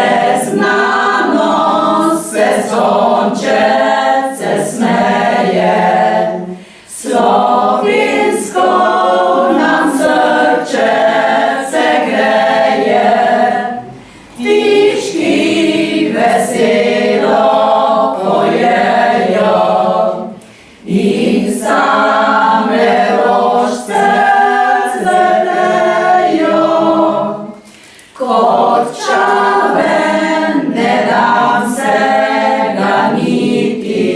Neznano se sončece smeje, slovensko nam srce se greje, ptički veselo pojejo in same rožce cvetejo. Kot čaven ne dam se ganiti,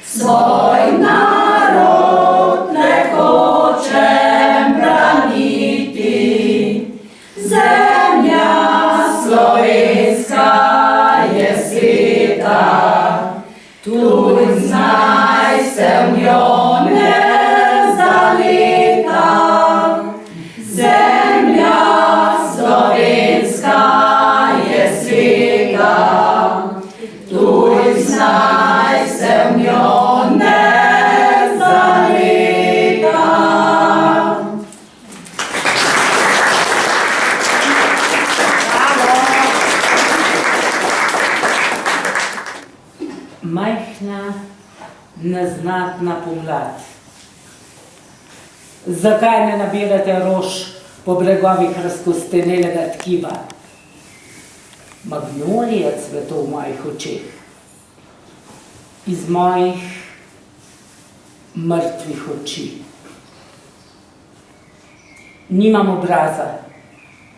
svoj narod le hočem braniti. Zemlja slovenska je sveta, tuj znaj se v njo ne zaleta. Zemlja slovenska je sveta, tuj znaj se v njo ne zaleta. Majhna, neznatna pomlad. Zakaj ne nabirate rož po bregovih razkostenelega tkiva? Magnolije cveto v mojih očeh, iz mojih mrtvih oči. Nimam obraza,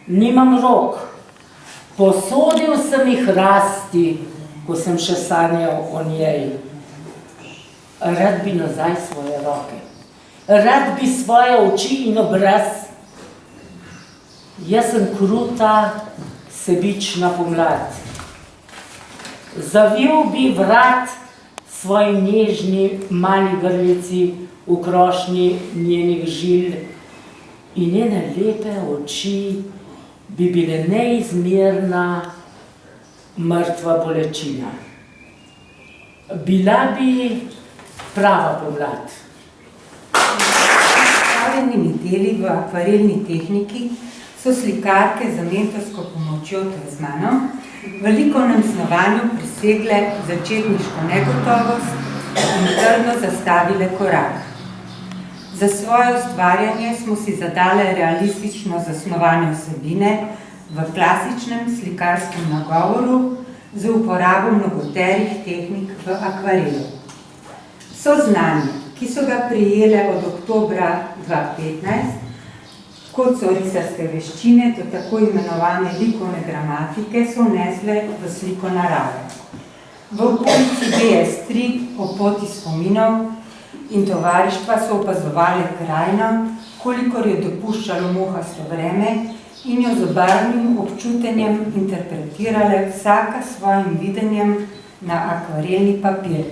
nimam rok, posodil sem jih rasti, ko sem še sanjal o njej. Rad bi nazaj svoje roke, rad bi svoje oči in obraz. Jaz sem kruta, sebična pomlad. Zavil bi vrat svoji nežni mali grlici v krošnji njenih žil in njene lepe oči bi bile neizmerna mrtva bolečina. Bila bi prava pomlad. Predstavljenimi deli v akvarelni tehniki so slikarke z mentorsko pomočjo talizmanov v likovnem snovanju presegle začetniško negotovost in trdno zastavile korak. Za svoje ustvarjanje smo si zadale realistično zasnovane vsebine v klasičnem slikarskem nagovoru z uporabo mnogoterih tehnik v akvarelu. So znanje, ki so ga prejele od oktobra 2015, kot so risarske veščine, do tako imenovane likovne gramatike, so vnesle v sliko narave. V okolici BS3 o poti spominov in tovarištva so opazovali krajino, kolikor je dopuščalo muhasto vreme, in jo z barvnim občutenjem interpretirale vsaka s svojim videnjem na akvarelni papir.